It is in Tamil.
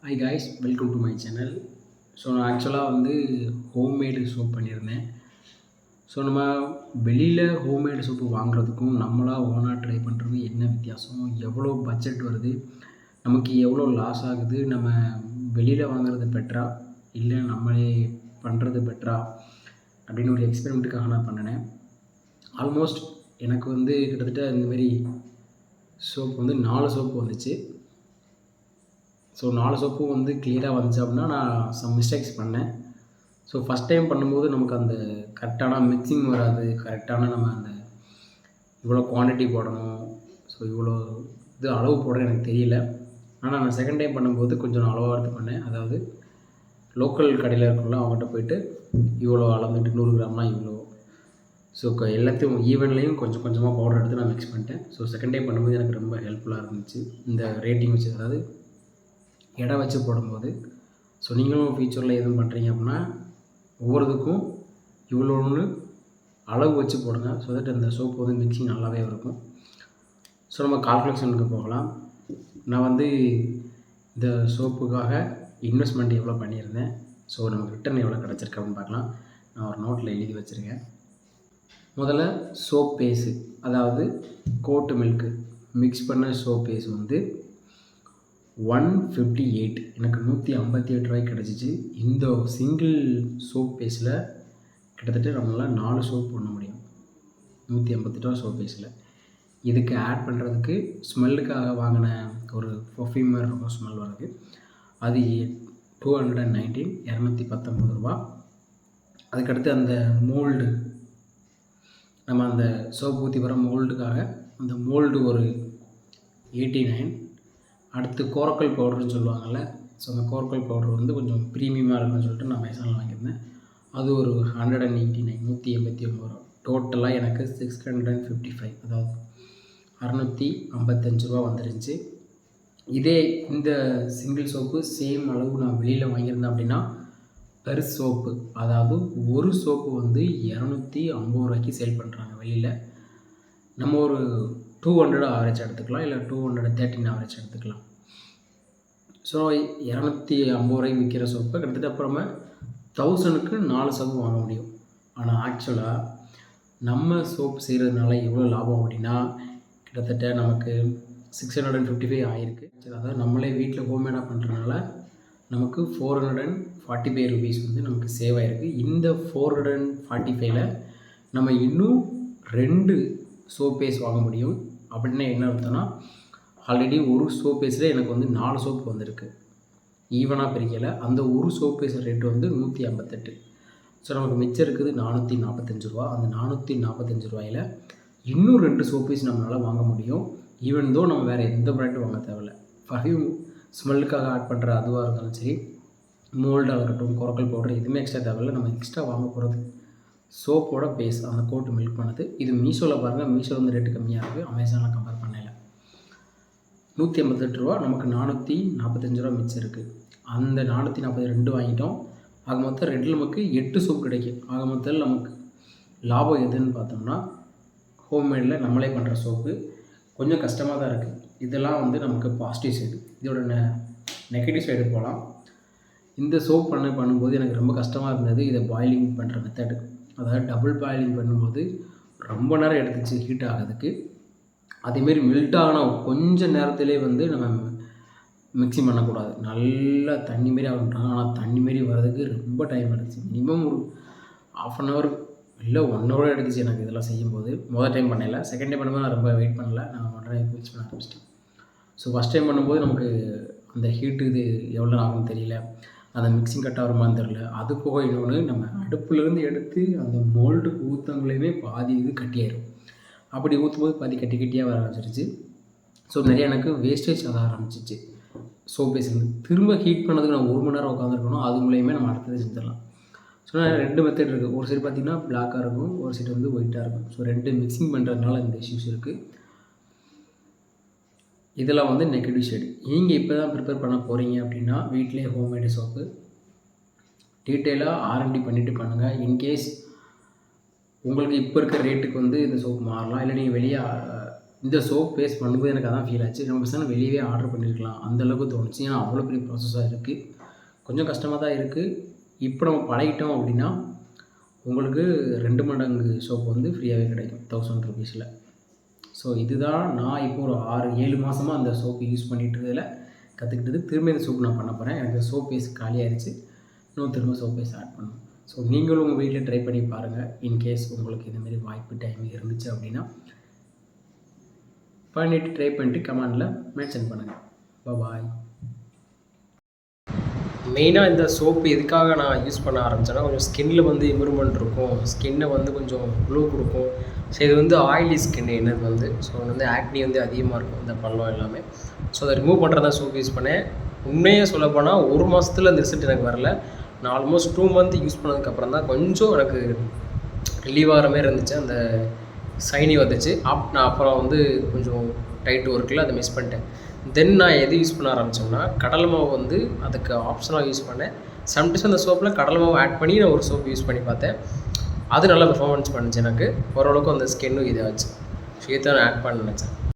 Hi guys, welcome to my channel. So நான் ஆக்சுவலாக வந்து ஹோம்மேடு சோப் பண்ணியிருந்தேன். ஸோ நம்ம வெளியில் ஹோம்மேடு சோப்பு வாங்குறதுக்கும் நம்மளாக ஓனாக ட்ரை பண்ணுறதுக்கும் என்ன வித்தியாசம், எவ்வளோ பட்ஜெட் வருது, நமக்கு எவ்வளோ லாஸ் ஆகுது, நம்ம வெளியில் வாங்குறது பெட்டரா இல்லை நம்மளே பண்ணுறது பெட்டரா அப்படின்னு ஒரு எக்ஸ்பெரிமெண்ட்டுக்காக நான் பண்ணினேன். ஆல்மோஸ்ட் எனக்கு வந்து கிட்டத்தட்ட இந்தமாரி சோப்பு வந்து 4 சோப்பு வந்துச்சு. ஸோ 4 சோப்பும் வந்து கிளியராக வந்துச்சு அப்படின்னா நான் சம் மிஸ்டேக்ஸ் பண்ணேன். ஸோ ஃபஸ்ட் டைம் பண்ணும்போது நமக்கு அந்த கரெக்டான மிக்சிங் வராது, கரெக்டான நம்ம அந்த இவ்வளோ குவான்டிட்டி போடணும், ஸோ இவ்வளோ இது அளவு போட எனக்கு தெரியல. ஆனால் நான் செகண்ட் டைம் பண்ணும்போது கொஞ்சம் நான் அளவாக எடுத்து பண்ணேன். அதாவது லோக்கல் கடையில் இருக்கும்ல, அவங்ககிட்ட போய்ட்டு இவ்வளோ அளந்துட்டு 100 கிராம்னா இவ்வளோ, ஸோ எல்லாத்தையும் ஈவன்லேயும் கொஞ்சம் கொஞ்சமாக பவுடர் எடுத்து நான் மிக்ஸ் பண்ணிட்டேன். ஸோ செகண்ட் டைம் பண்ணும்போது எனக்கு ரொம்ப ஹெல்ப்ஃபுல்லாக இருந்துச்சு இந்த ரேட்டிங் வச்சு, அதாவது எடை வச்சு போடும்போது. ஸோ நீங்களும் ஃபியூச்சரில் எதுவும் பண்ணுறீங்க அப்படின்னா ஒவ்வொருத்துக்கும் இவ்வளோன்னு அளவு வச்சு போடுங்க. ஸோ தட் அந்த சோப்பு வந்து மிக்சிங் நல்லாவே இருக்கும். ஸோ நம்ம கால்குலேஷனுக்கு போகலாம். நான் வந்து இந்த சோப்புக்காக இன்வெஸ்ட்மெண்ட் எவ்வளோ பண்ணியிருந்தேன், ஸோ நமக்கு ரிட்டர்ன் எவ்வளோ கிடச்சிருக்கு அப்படின்னு பார்க்கலாம். நான் ஒரு நோட்டில் எழுதி வச்சுருக்கேன். முதல்ல சோப் பேஸு, அதாவது கோட்டு மில்க்கு மிக்ஸ் பண்ண சோப் பேஸ் வந்து 158, எனக்கு 158 ரூபாய்க்கு கிடச்சிச்சு. இந்த சிங்கிள் சோப் பேஸில் கிட்டத்தட்ட நம்மளால் 4 சோப் பண்ண முடியும் 158 ரூபா சோப் பேஸில். இதுக்கு ஆட் பண்ணுறதுக்கு ஸ்மெல்லுக்காக வாங்கின ஒரு பர்ஃப்யூம் மாதிரி இருக்கும் ஸ்மெல் வருது, அது 219, 219 ரூபா. அதுக்கடுத்து அந்த மோல்டு, நம்ம அந்த சோப் ஊற்றி வர மோல்டுக்காக அந்த மோல்டு ஒரு 89. அடுத்து கோரக்கல் பவுடர்னு சொல்லுவாங்கள்ல, ஸோ அந்த கோரக்கல் பவுடர் வந்து கொஞ்சம் ப்ரீமியமாக இருக்குன்னு சொல்லிட்டு நான் அமேசானில் வாங்கியிருந்தேன். அது ஒரு 189, 189 ரூபா. டோட்டலாக எனக்கு 655, அதாவது 655 ரூபா வந்துருந்துச்சு. இதே இந்த சிங்கிள் சோப்பு சேம் அளவு நான் வெளியில் வாங்கியிருந்தேன் அப்படின்னா பெர் சோப்பு, அதாவது ஒரு சோப்பு வந்து 250 ரூபாய்க்கு சேல் பண்ணுறாங்க வெளியில். நம்ம ஒரு 200 ஆவரேஜ் எடுத்துக்கலாம், இல்லை 213 ஆவரேஜ் எடுத்துக்கலாம். ஸோ 250 ரூபாய்க்கு விற்கிற சோப்பை கிட்டத்தட்ட அப்புறமா 1000க்கு 4 சோப்பு வாங்க முடியும். ஆனால் ஆக்சுவலாக நம்ம சோப்பு செய்கிறதுனால எவ்வளோ லாபம் அப்படின்னா கிட்டத்தட்ட நமக்கு 655 ஆகிருக்கு. அதாவது நம்மளே வீட்டில் ஹோம்மேடாக பண்ணுறதுனால நமக்கு 445 ருபீஸ் வந்து நமக்கு சேவ் ஆகிருக்கு. இந்த 445ல் நம்ம இன்னும் 2 சோப் பேஸ் வாங்க முடியும். அப்படின்னா என்ன அர்த்தம்னா, ஆல்ரெடி ஒரு சோப் பேஸில் எனக்கு வந்து 4 சோப்பு வந்திருக்கு, ஈவனாக பிரிக்கலை. அந்த ஒரு சோப் பேஸ் ரேட்டு வந்து 158. ஸோ நமக்கு மிச்சம் இருக்குது 445 ரூபா. அந்த 445 ரூபாயில் இன்னும் 2 சோப் பேஸ் நம்மளால் வாங்க முடியும். ஈவன் தோ நம்ம வேறு எந்த ப்ராடக்ட்டும் வாங்க தேவையில்லை. பர்ஃப்யூம் ஸ்மெல்லுக்காக ஆட் பண்ணுற அதுவாக இருந்தாலும் சரி, மோல்டாக இருக்கட்டும், கோரக்கல் பவுடர் எதுவுமே எக்ஸ்ட்ரா தேவையில்லை. நம்ம எக்ஸ்ட்ரா வாங்க போகிறது சோப்போட பேஸ், அந்த கோட்டு மில்க் பண்ணது. இது மீஷோவில் பாருங்கள், மீஷோவில் வந்து ரேட்டு கம்மியாக இருக்குது, அமேசானில் கம்பேர் பண்ணல. 158 ரூபா, நமக்கு 445 ரூபா மிச்சம் இருக்குது. அந்த 442 வாங்கிட்டோம். ஆக மொத்தம் 2 நமக்கு 8 சோப் கிடைக்கும். ஆக மொத்தத்தில் நமக்கு லாபம் எதுன்னு பார்த்தோம்னா, ஹோம்மேடில் நம்மளே பண்ணுற சோப்பு கொஞ்சம் கஷ்டமாக தான் இருக்குது. இதெல்லாம் வந்து நமக்கு பாசிட்டிவ் சைடு. இதோட நெகட்டிவ் சைடு போகலாம். இந்த சோப் பண்ணும்போது எனக்கு ரொம்ப கஷ்டமாக இருந்தது இதை பாயிலிங் பண்ணுற மெத்தடு. அதாவது டபுள் பாயிலிங் பண்ணும்போது ரொம்ப நேரம் எடுத்துச்சு ஹீட் ஆகிறதுக்கு. அதேமாரி மெல்ட் ஆன கொஞ்சம் நேரத்திலே வந்து நம்ம மிக்சிங் பண்ணக்கூடாது, நல்லா தண்ணி மாரி ஆகணுன்றாங்க. ஆனால் தண்ணி மாரி வர்றதுக்கு ரொம்ப டைம் எடுத்துச்சு. மினிமம் ஒரு 1/2 hour இல்லை 1 hour எடுத்துச்சு எனக்கு இதெல்லாம் செய்யும்போது. முதல் டைம் பண்ணல, செகண்ட் டைம் பண்ணும்போது நான் ரொம்ப வெயிட் பண்ணல, நான் உடனே மிக்ஸ் பண்ண ஆரம்பிச்சிட்டேன். ஸோ ஃபஸ்ட் டைம் பண்ணும்போது நமக்கு அந்த ஹீட்டு இது எவ்வளோ ஆகும்னு தெரியல, அந்த மிக்சிங் கட் ஆகுமான்னு தெரியல. அது போக இன்னொன்று, நம்ம அடுப்புலேருந்து எடுத்து அந்த மோல்டுக்கு ஊற்றவங்களையுமே பாதி இது கட்டியாயிடும். அப்படி ஊற்றும்போது பாதி கட்டி கட்டியாக வர ஆரம்பிச்சிருச்சு. ஸோ நிறைய எனக்கு வேஸ்டேஜ் ஆக ஆரம்பிச்சிச்சு. சோப் பேஸ்லேருந்து திரும்ப ஹீட் பண்ணதுக்கு நான் 1 மணி நேரம் உட்காந்துருக்கணும். அது மூலயமே நம்ம அடுத்தது செஞ்சிடலாம். ஸோ 2 மெத்தட் இருக்குது. ஒரு சைடு பார்த்திங்கன்னா பிளாக்காக இருக்கும், ஒரு சைடு வந்து ஒயிட்டாக இருக்கும். ஸோ 2 மிக்சிங் பண்ணுறதுனால இந்த இஷ்யூஸ் இருக்குது. இதெல்லாம் வந்து நெகட்டிவ் சைடு. நீங்கள் இப்போ தான் ப்ரிப்பேர் பண்ண போகிறீங்க அப்படின்னா வீட்டிலே ஹோம்மேடு சோப்பு டீட்டெயிலாக R&D பண்ணிவிட்டு பண்ணுங்கள். இன்கேஸ் உங்களுக்கு இப்போ இருக்கிற ரேட்டுக்கு வந்து இந்த சோப்பு மாறலாம், இல்லை நீங்கள் வெளியே இந்த சோப் பேஸ்ட் பண்ணும்போது எனக்கு அதான் ஃபீல் ஆச்சு. நம்ம பேசாம வெளியவே ஆர்டர் பண்ணியிருக்கலாம். அந்தளவுக்கு தோணுச்சு. ஏன்னா அவ்வளோ பெரிய ப்ராசஸாக இருக்குது. கொஞ்சம் கஷ்டமாக தான் இருக்குது. இப்போ நம்ம பழகிட்டோம் அப்படின்னா உங்களுக்கு 2 மடங்கு சோப் வந்து ஃப்ரீயாகவே கிடைக்கும் 1000 ருபீஸில். ஸோ இதுதான் நான் இப்போ ஒரு 6-7 மாதமாக அந்த சோப்பு யூஸ் பண்ணிட்டு இருக்கிறதுல கற்றுக்கிட்டது. திரும்ப இந்த சோப்பு நான் பண்ண போகிறேன். எனக்கு சோப் பேஸ்ட் காலியாகிடுச்சு. இன்னும் திரும்ப சோப் பேஸ்ட் ஆட் பண்ணணும். ஸோ நீங்களும் உங்கள் வீட்டில் ட்ரை பண்ணி பாருங்கள். இன்கேஸ் உங்களுக்கு இதுமாரி வாய்ப்பு டைம் இருந்துச்சு அப்படின்னா பண்ணிவிட்டு ட்ரை பண்ணிட்டு கமெண்டில் மென்ஷன் பண்ணுங்கள். பாய். மெயினாக இந்த சோப்பு எதுக்காக நான் யூஸ் பண்ண ஆரம்பித்தேன்னா, கொஞ்சம் ஸ்கின்னில் வந்து இம்ப்ரூவ்மெண்ட் இருக்கும். ஸ்கின்னை வந்து கொஞ்சம் க்ளோ கொடுக்கும். ஸோ இது வந்து ஆயிலி ஸ்கின் என்னது வந்து. ஸோ வந்து ஆக்னி வந்து அதிகமாக இருக்கும் இந்த பள்ளம் எல்லாமே. ஸோ அதை ரிமூவ் பண்ணுறதா சோப் யூஸ் பண்ணேன். உண்மையே சொல்லப்போனால் 1 மாதத்தில் இந்த ரிசல்ட் எனக்கு வரல. நான் ஆல்மோஸ்ட் 2 மந்த் யூஸ் பண்ணதுக்கப்புறம் தான் கொஞ்சம் எனக்கு ரிலீவ் ஆகிற மாதிரி இருந்துச்சு. அந்த சைனி வந்துச்சு. நான் அப்புறம் வந்து கொஞ்சம் டைட் ஒர்க்கில் அதை மிஸ் பண்ணிட்டேன். தென் நான் எது யூஸ் பண்ண ஆரம்பித்தோம்னா, கடலை மாவு வந்து அதுக்கு ஆப்ஷனாக யூஸ் பண்ணேன். சம்டைம்ஸ் அந்த சோப்பில் கடலை மாவு ஆட் பண்ணி நான் ஒரு சோப் யூஸ் பண்ணி பார்த்தேன். அது நல்ல பெர்ஃபார்மன்ஸ் பண்ணுச்சு எனக்கு. ஓரளவுக்கு அந்த ஸ்கின்னும் இதாச்சு. ஸோ இதை நான் ஆட் பண்ண நினச்சேன்.